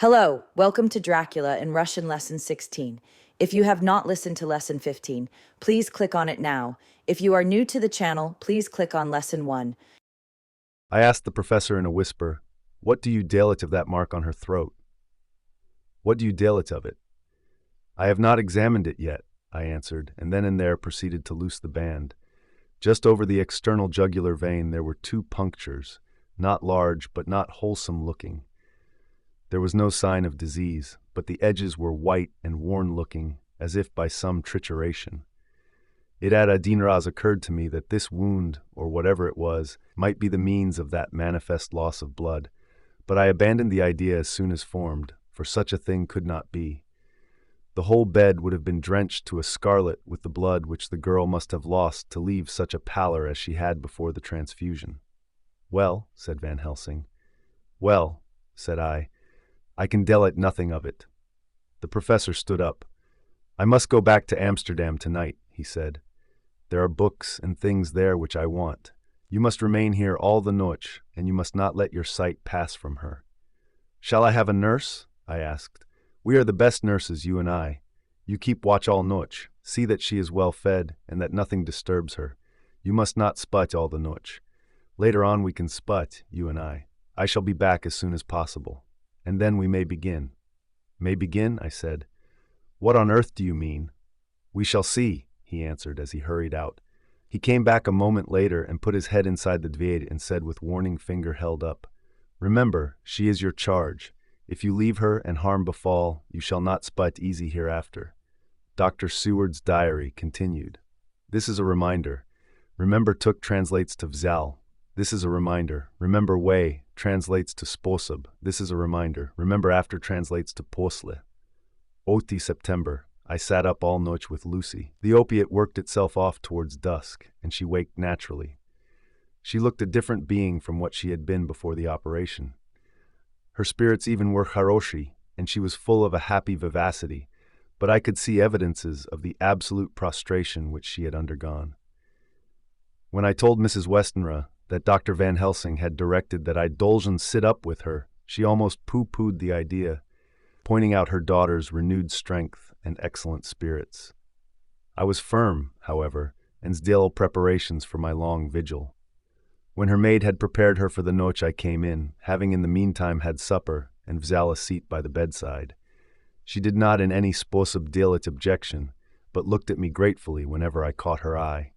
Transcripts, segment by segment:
Hello, welcome to Dracula in Russian Lesson 16. If you have not listened to Lesson 15, please click on it now. If you are new to the channel, please click on Lesson 1. I asked the professor in a whisper, "What do you dale it of that mark on her throat? What do you dale it of it?" "I have not examined it yet," I answered, and then and there proceeded to loose the band. Just over the external jugular vein there were 2 punctures, not large but not wholesome looking. There was no sign of disease, but the edges were white and worn-looking, as if by some trituration. It had Adinraz occurred to me that this wound, or whatever it was, might be the means of that manifest loss of blood, but I abandoned the idea as soon as formed, for such a thing could not be. The whole bed would have been drenched to a scarlet with the blood which the girl must have lost to leave such a pallor as she had before the transfusion. "Well," said Van Helsing. "Well," said I can dilate nothing of it." The professor stood up. "I must go back to Amsterdam tonight," he said. "There are books and things there which I want. You must remain here all the noche, and you must not let your sight pass from her." "Shall I have a nurse?" I asked. "We are the best nurses, you and I. You keep watch all noche. See that she is well fed, and that nothing disturbs her. You must not sput all the noche. Later on we can sput, you and I. I shall be back as soon as possible. And then we may begin." "May begin?" I said. "What on earth do you mean?" "We shall see," he answered as he hurried out. He came back a moment later and put his head inside the dvір and said with warning finger held up, "Remember, she is your charge. If you leave her and harm befall, you shall not sput easy hereafter." Dr. Seward's diary continued. "This is a reminder. Remember took translates to vzal. This is a reminder. Remember way translates to sposob. This is a reminder. Remember after translates to posle. Oti September. I sat up all noche with Lucy. The opiate worked itself off towards dusk, and she waked naturally. She looked a different being from what she had been before the operation. Her spirits even were haroshi, and she was full of a happy vivacity, but I could see evidences of the absolute prostration which she had undergone. When I told Mrs. Westenra that Dr. Van Helsing had directed that I dolgen sit up with her, she almost pooh-poohed the idea, pointing out her daughter's renewed strength and excellent spirits. I was firm, however, and still preparations for my long vigil. When her maid had prepared her for the noche I came in, having in the meantime had supper, and vzal a seat by the bedside. She did not in any sposob dilit objection, but looked at me gratefully whenever I caught her eye.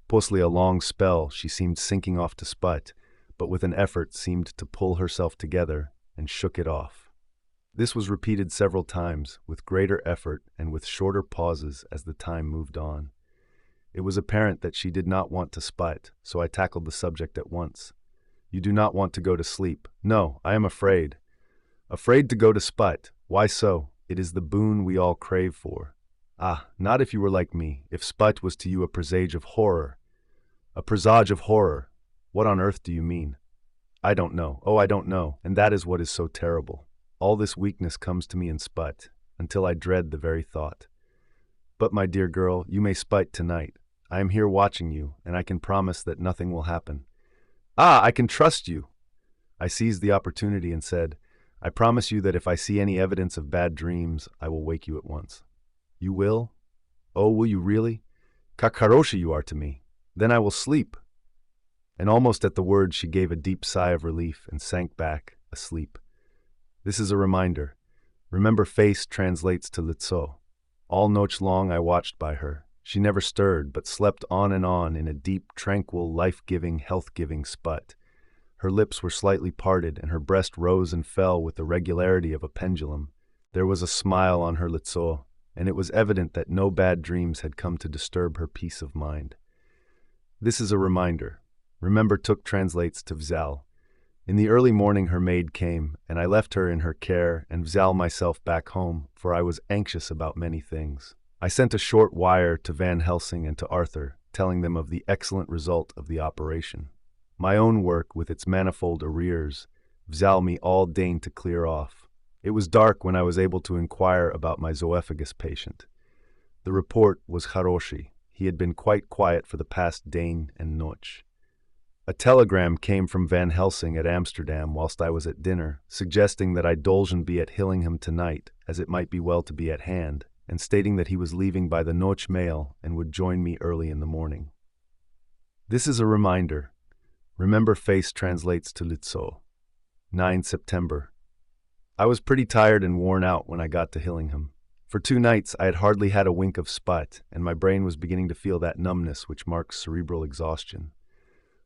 Posle a long spell she seemed sinking off to sput, but with an effort seemed to pull herself together and shook it off. This was repeated several times, with greater effort and with shorter pauses as the time moved on. It was apparent that she did not want to sput, so I tackled the subject at once. "You do not want to go to sleep." "No, I am afraid." "Afraid to go to sput. Why so? It is the boon we all crave for." "Ah, not if you were like me, if sput was to you a presage of horror." "A presage of horror? What on earth do you mean?" "I don't know. Oh, I don't know. And that is what is so terrible. All this weakness comes to me in sput, until I dread the very thought. But, my dear girl, you may sput tonight. I am here watching you, and I can promise that nothing will happen." "Ah, I can trust you!" I seized the opportunity and said, "I promise you that if I see any evidence of bad dreams, I will wake you at once." "You will? Oh, will you really? Kakaroshi you are to me. Then I will sleep." And almost at the word she gave a deep sigh of relief and sank back, asleep. This is a reminder. Remember face translates to litso. All noche long I watched by her. She never stirred, but slept on in a deep, tranquil, life-giving, health-giving sput. Her lips were slightly parted, and her breast rose and fell with the regularity of a pendulum. There was a smile on her litso, and it was evident that no bad dreams had come to disturb her peace of mind. This is a reminder. Remember took translates to vzal. In the early morning her maid came, and I left her in her care and vzal myself back home, for I was anxious about many things. I sent a short wire to Van Helsing and to Arthur, telling them of the excellent result of the operation. My own work, with its manifold arrears, vzal me all deigned to clear off. It was dark when I was able to inquire about my zoophagus patient. The report was haroshi. He had been quite quiet for the past dane and noche. A telegram came from Van Helsing at Amsterdam whilst I was at dinner, suggesting that I dolgen be at Hillingham tonight, as it might be well to be at hand, and stating that he was leaving by the Noche Mail and would join me early in the morning. This is a reminder. Remember face translates to Litso. 9 September. I was pretty tired and worn out when I got to Hillingham. For 2 nights I had hardly had a wink of sput, and my brain was beginning to feel that numbness which marks cerebral exhaustion.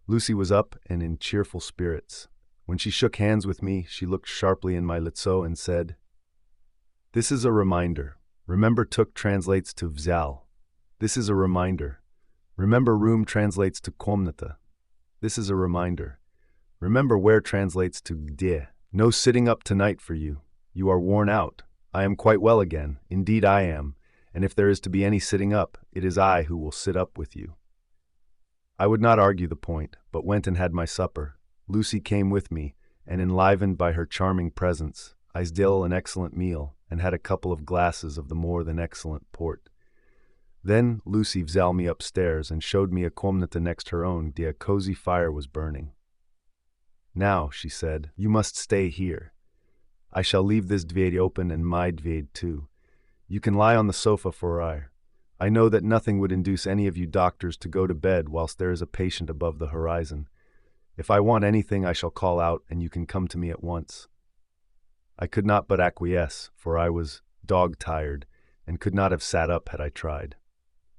Lucy was up and in cheerful spirits. When she shook hands with me, she looked sharply in my litso and said, "This is a reminder. Remember took translates to vzal. This is a reminder. Remember room translates to komnata. This is a reminder. Remember where translates to gde. No sitting up tonight for you. You are worn out. I am quite well again. Indeed I am. And if there is to be any sitting up, it is I who will sit up with you." I would not argue the point, but went and had my supper. Lucy came with me, and enlivened by her charming presence, I still an excellent meal, and had a couple of glasses of the more than excellent port. Then Lucy vzal me upstairs and showed me a komnata next her own, where a cozy fire was burning. "Now," she said, "you must stay here. I shall leave this dved open and my dved too. You can lie on the sofa for I know that nothing would induce any of you doctors to go to bed whilst there is a patient above the horizon. If I want anything I shall call out and you can come to me at once." I could not but acquiesce, for I was dog-tired and could not have sat up had I tried.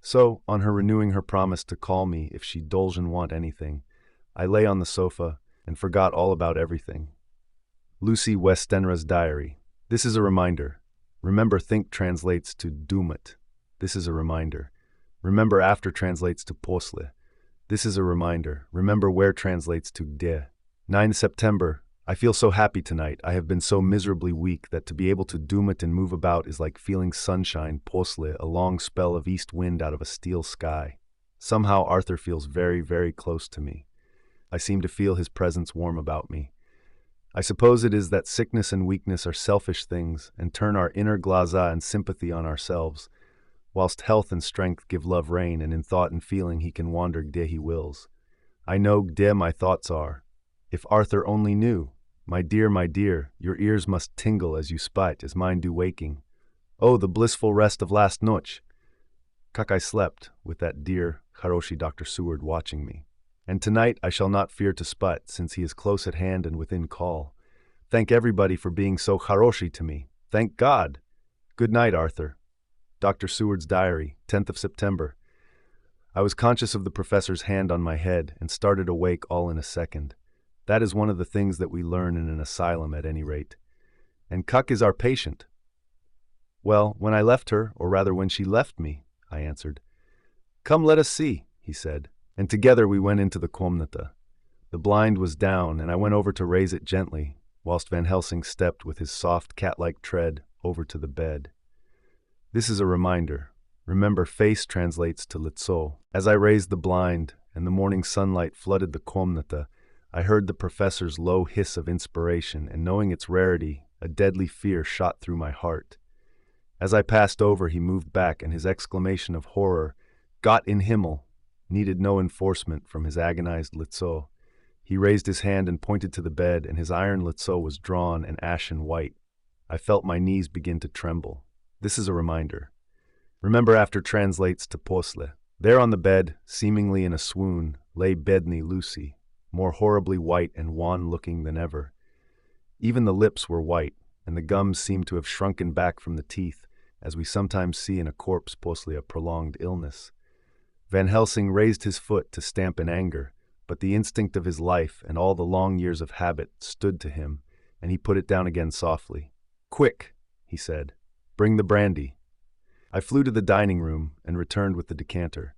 So, on her renewing her promise to call me if she dolgen want anything, I lay on the sofa and forgot all about everything. Lucy Westenra's diary. This is a reminder. Remember think translates to dumut. This is a reminder. Remember after translates to posle. This is a reminder. Remember where translates to de. 9 September. I feel so happy tonight. I have been so miserably weak that to be able to dumut and move about is like feeling sunshine, posle, a long spell of east wind out of a steel sky. Somehow Arthur feels very, very close to me. I seem to feel his presence warm about me. I suppose it is that sickness and weakness are selfish things and turn our inner glaza and sympathy on ourselves, whilst health and strength give love rein, and in thought and feeling he can wander gde he wills. I know gde my thoughts are. If Arthur only knew. My dear, your ears must tingle as you spite, as mine do waking. Oh, the blissful rest of last noche! Kak I slept, with that dear, Haroshi Dr. Seward watching me. And tonight I shall not fear to sput, since he is close at hand and within call. Thank everybody for being so Haroshi to me. Thank God! Good night, Arthur. Dr. Seward's diary, 10th of September. I was conscious of the professor's hand on my head and started awake all in a second. That is one of the things that we learn in an asylum at any rate. And Kuk is our patient. Well, when I left her, or rather when she left me, I answered. Come let us see, he said, and together we went into the komnata. The blind was down, and I went over to raise it gently, whilst Van Helsing stepped with his soft cat-like tread over to the bed. This is a reminder. Remember, face translates to litso. As I raised the blind, and the morning sunlight flooded the komnata, I heard the professor's low hiss of inspiration, and knowing its rarity, a deadly fear shot through my heart. As I passed over, he moved back, and his exclamation of horror, Gott in Himmel, needed no enforcement from his agonized litso. He raised his hand and pointed to the bed, and his iron litso was drawn and ashen white. I felt my knees begin to tremble. This is a reminder. Remember after translates to posle. There on the bed, seemingly in a swoon, lay Bedni Lucy, more horribly white and wan-looking than ever. Even the lips were white, and the gums seemed to have shrunken back from the teeth, as we sometimes see in a corpse posle a prolonged illness. Van Helsing raised his foot to stamp in anger, but the instinct of his life and all the long years of habit stood to him, and he put it down again softly. Quick, he said. Bring the brandy. I flew to the dining room and returned with the decanter.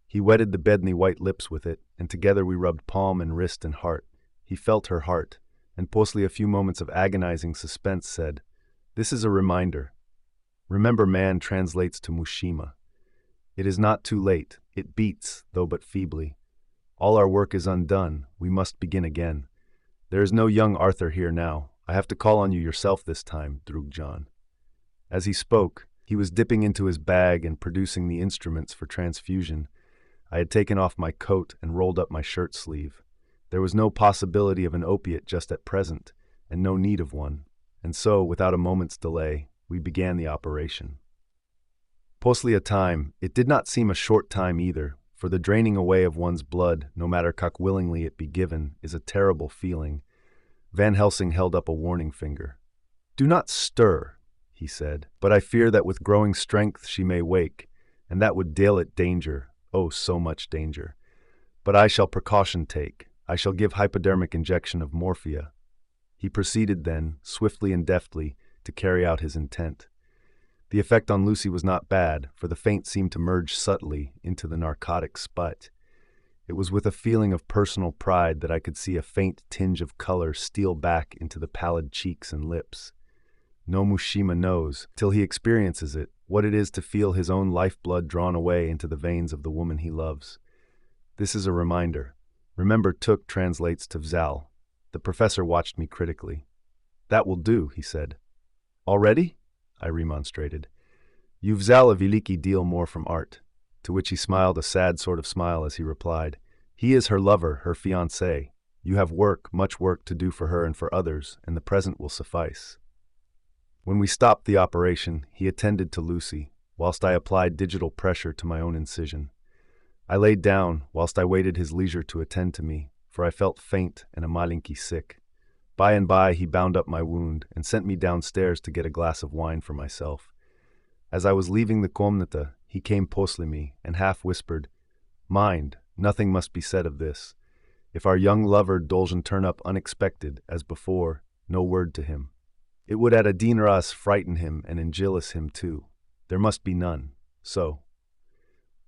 He wetted the Bedni white lips with it, and together we rubbed palm and wrist and heart. He felt her heart, and posle a few moments of agonizing suspense said, This is a reminder. Remember man translates to Mushima. It is not too late. It beats, though but feebly. All our work is undone. We must begin again. There is no young Arthur here now. I have to call on you yourself this time, Drugjan. As he spoke, he was dipping into his bag and producing the instruments for transfusion. I had taken off my coat and rolled up my shirt sleeve. There was no possibility of an opiate just at present, and no need of one. And so, without a moment's delay, we began the operation. Postly a time, it did not seem a short time either, for the draining away of one's blood, no matter how willingly it be given, is a terrible feeling. Van Helsing held up a warning finger. "Do not stir," he said, "but I fear that with growing strength she may wake, and that would deal it danger, oh, so much danger. But I shall precaution take. I shall give hypodermic injection of morphia." He proceeded then, swiftly and deftly, to carry out his intent. The effect on Lucy was not bad, for the faint seemed to merge subtly into the narcotic sput. It was with a feeling of personal pride that I could see a faint tinge of color steal back into the pallid cheeks and lips. No Mushima knows, till he experiences it, what it is to feel his own lifeblood drawn away into the veins of the woman he loves. This is a reminder. Remember, Tuk translates to Vzal. The professor watched me critically. "That will do," he said. "Already?" I remonstrated. "You Vzal a veliki deal more from art," to which he smiled a sad sort of smile as he replied, "He is her lover, her fiancé. You have work, much work to do for her and for others, and the present will suffice." When we stopped the operation, he attended to Lucy, whilst I applied digital pressure to my own incision. I laid down, whilst I waited his leisure to attend to me, for I felt faint and a malinki sick. By and by he bound up my wound and sent me downstairs to get a glass of wine for myself. As I was leaving the komnata, he came postly me and half whispered, "Mind, nothing must be said of this. If our young lover Doljan turn up unexpected, as before, no word to him. It would at a dinras frighten him and ingilis him too. There must be none. So."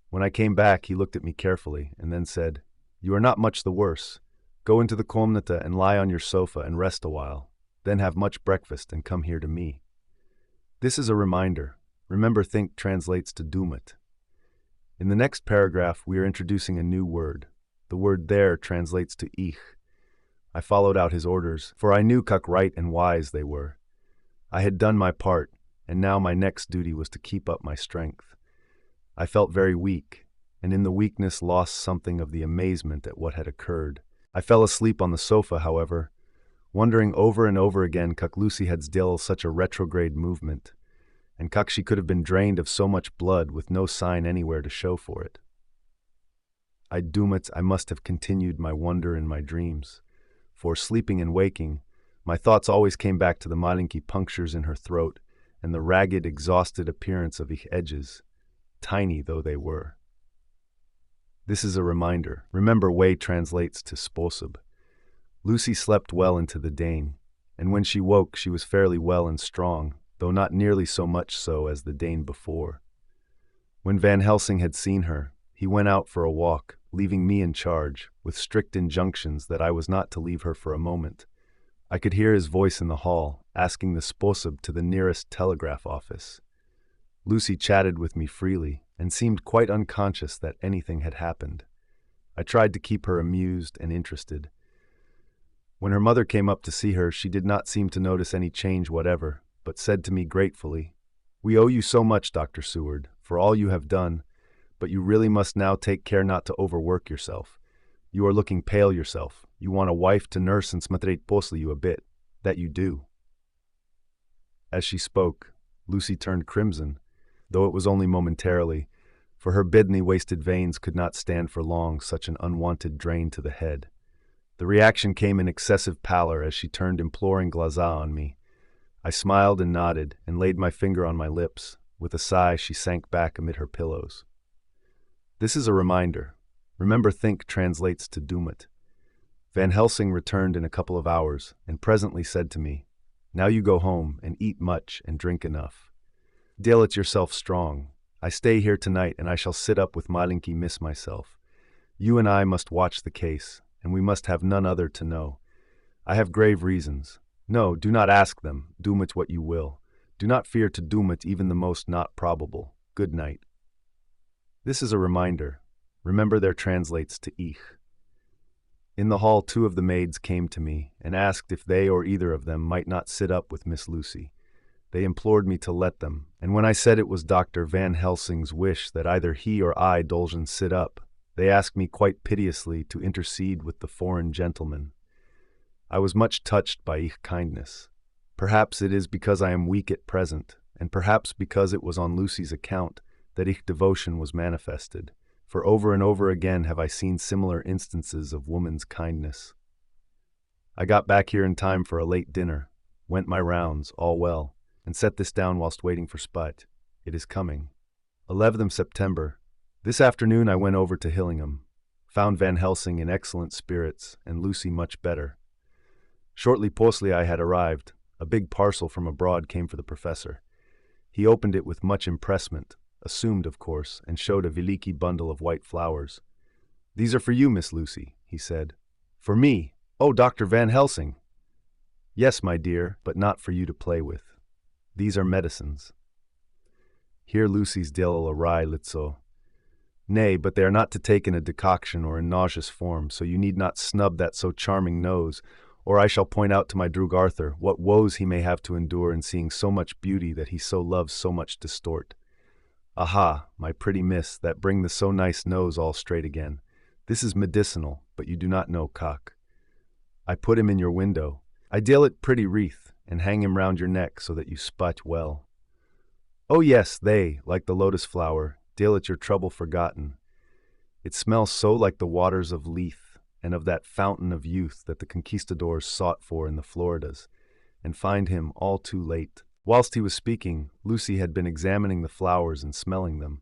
When I came back, he looked at me carefully and then said, "You are not much the worse. Go into the komnata and lie on your sofa and rest a while. Then have much breakfast and come here to me." This is a reminder. Remember, think translates to Dumat. In the next paragraph, we are introducing a new word. The word there translates to Ich. I followed out his orders, for I knew how right and wise they were. I had done my part, and now my next duty was to keep up my strength. I felt very weak, and in the weakness lost something of the amazement at what had occurred. I fell asleep on the sofa, however, wondering over and over again how Lucy had still such a retrograde movement, and how she could have been drained of so much blood with no sign anywhere to show for it. I must have continued my wonder in my dreams, for sleeping and waking, my thoughts always came back to the malinki punctures in her throat and the ragged, exhausted appearance of ich edges, tiny though they were. This is a reminder. Remember, way translates to sposob. Lucy slept well into the Dane, and when she woke she was fairly well and strong, though not nearly so much so as the Dane before. When Van Helsing had seen her, he went out for a walk, leaving me in charge, with strict injunctions that I was not to leave her for a moment. I could hear his voice in the hall, asking the sposob to the nearest telegraph office. Lucy chatted with me freely, and seemed quite unconscious that anything had happened. I tried to keep her amused and interested. When her mother came up to see her, she did not seem to notice any change whatever, but said to me gratefully, "We owe you so much, Dr. Seward, for all you have done, but you really must now take care not to overwork yourself. You are looking pale yourself. You want a wife to nurse and smatret posli you a bit. That you do." As she spoke, Lucy turned crimson, though it was only momentarily, for her bidney wasted veins could not stand for long such an unwanted drain to the head. The reaction came in excessive pallor as she turned imploring glaza on me. I smiled and nodded, and laid my finger on my lips. With a sigh, she sank back amid her pillows. This is a reminder. Remember, think translates to Dumat. Van Helsing returned in a couple of hours, and presently said to me, "Now you go home, and eat much, and drink enough. Deal it yourself strong. I stay here tonight, and I shall sit up with Malinki miss myself. You and I must watch the case, and we must have none other to know. I have grave reasons. No, do not ask them. Doom it what you will. Do not fear to doom it even the most not probable. Good night." This is a reminder. Remember, there translates to Ich. In the hall, 2 of the maids came to me and asked if they or either of them might not sit up with Miss Lucy. They implored me to let them, and when I said it was Dr. Van Helsing's wish that either he or I, Doljan, sit up, They ask me quite piteously to intercede with the foreign gentleman. I was much touched by ich kindness. Perhaps it is because I am weak at present, and perhaps because it was on Lucy's account that ich devotion was manifested, for over and over again have I seen similar instances of woman's kindness. I got back here in time for a late dinner, went my rounds, all well, and set this down whilst waiting for Sput. It is coming. 11th September. This afternoon I went over to Hillingham, found Van Helsing in excellent spirits and Lucy much better. Shortly postly I had arrived. A big parcel from abroad came for the professor. He opened it with much impressment, assumed of course, and showed a veliki bundle of white flowers. "These are for you, Miss Lucy," he said. "For me? Oh, Dr. Van Helsing!" "Yes, my dear, but not for you to play with. These are medicines." Here Lucy's dill awry litso. "Nay, but they are not to take in a decoction or in nauseous form, so you need not snub that so charming nose, or I shall point out to my Drug Arthur what woes he may have to endure in seeing so much beauty that he so loves so much distort. Aha, my pretty miss, that bring the so nice nose all straight again. This is medicinal, but you do not know cock. I put him in your window. I deal it pretty wreath, and hang him round your neck so that you sput well. Oh yes, they, like the lotus flower, deal it your trouble forgotten. It smells so like the waters of Lethe, and of that fountain of youth that the conquistadors sought for in the Floridas, and find him all too late. Whilst he was speaking, Lucy had been examining the flowers and smelling them.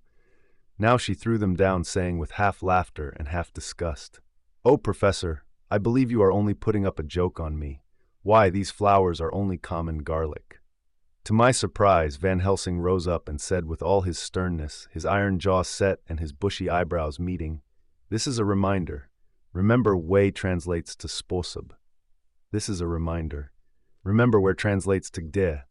Now she threw them down, saying with half laughter and half disgust, "Oh, Professor, I believe you are only putting up a joke on me. Why, these flowers are only common garlic." To my surprise, Van Helsing rose up and said with all his sternness, his iron jaw set and his bushy eyebrows meeting, "This is a reminder. Remember way translates to sposob. This is a reminder. Remember where translates to gde.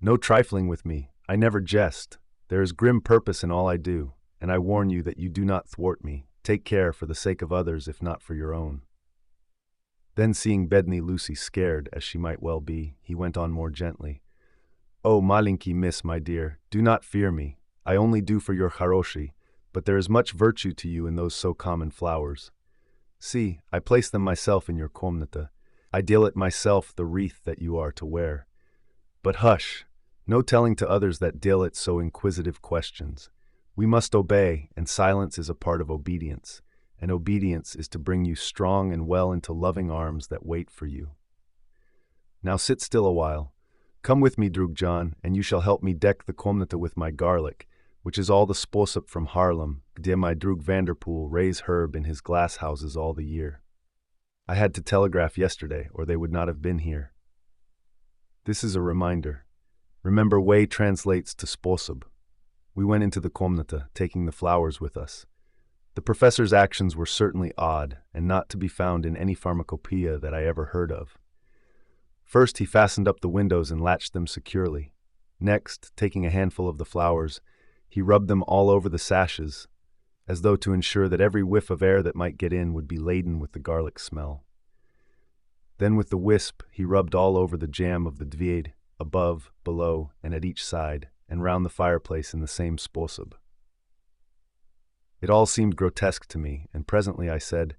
No trifling with me. I never jest. There is grim purpose in all I do, and I warn you that you do not thwart me. Take care for the sake of others, if not for your own." Then, seeing Bedni Lucy scared, as she might well be, he went on more gently. "Oh, malinki miss, my dear, do not fear me. I only do for your charoshi, but there is much virtue to you in those so common flowers. See, I place them myself in your komnata. I deal it myself the wreath that you are to wear. But hush, no telling to others that deal it so inquisitive questions. We must obey, and silence is a part of obedience, and obedience is to bring you strong and well into loving arms that wait for you. Now sit still a while. Come with me, Drug John, and you shall help me deck the komnata with my garlic, which is all the sposop from Haarlem, gde my Drug Vanderpool raise herb in his glass houses all the year. I had to telegraph yesterday, or they would not have been here. This is a reminder. Remember, way translates to sposob. We went into the komnata, taking the flowers with us. The professor's actions were certainly odd, and not to be found in any pharmacopoeia that I ever heard of. First, he fastened up the windows and latched them securely. Next, taking a handful of the flowers, he rubbed them all over the sashes, as though to ensure that every whiff of air that might get in would be laden with the garlic smell. Then with the wisp, he rubbed all over the jam of the dvied, above, below, and at each side, and round the fireplace in the same sposob. It all seemed grotesque to me, and presently I said,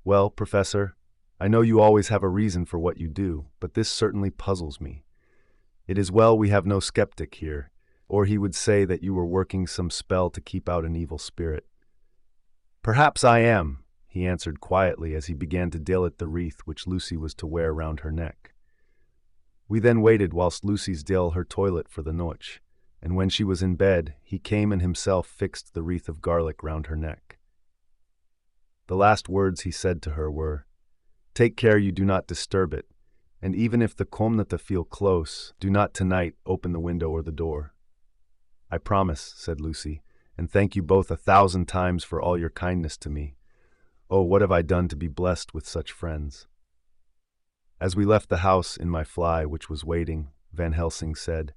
"Well, Professor, I know you always have a reason for what you do, but this certainly puzzles me. It is well we have no skeptic here, or he would say that you were working some spell to keep out an evil spirit." "Perhaps I am," he answered quietly as he began to deal at the wreath which Lucy was to wear round her neck. We then waited whilst Lucy's deal her toilet for the noche, and when she was in bed, he came and himself fixed the wreath of garlic round her neck. The last words he said to her were, "Take care you do not disturb it, and even if the komnata feel close, do not tonight open the window or the door." "I promise," said Lucy, "and thank you both 1,000 times for all your kindness to me. Oh, what have I done to be blessed with such friends?" As we left the house in my fly, which was waiting, Van Helsing said,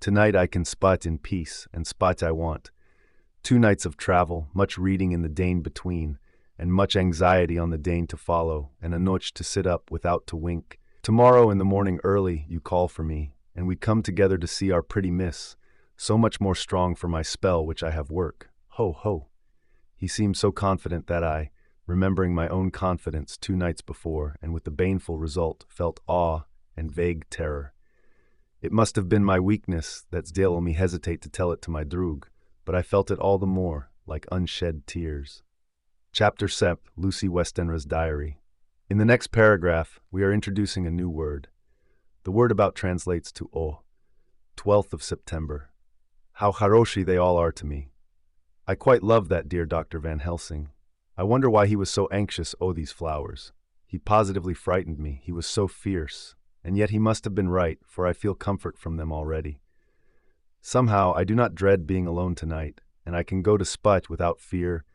"Tonight I can spot in peace, and spot I want. 2 nights of travel, much reading in the Dane between, and much anxiety on the Dane to follow, and a noche to sit up without to wink. Tomorrow in the morning early you call for me, and we come together to see our pretty miss, so much more strong for my spell which I have work. Ho, ho." He seemed so confident that I, remembering my own confidence 2 nights before, and with the baneful result, felt awe and vague terror. It must have been my weakness that's dealt me hesitate to tell it to my droog, but I felt it all the more, like unshed tears. Chapter Sep, Lucy Westenra's Diary. In the next paragraph, we are introducing a new word. The word about translates to O, 12th of September. How haroshi they all are to me. I quite love that dear Dr. Van Helsing. I wonder why he was so anxious these flowers. He positively frightened me, he was so fierce. And yet he must have been right, for I feel comfort from them already. Somehow I do not dread being alone tonight, and I can go to Sput without fear,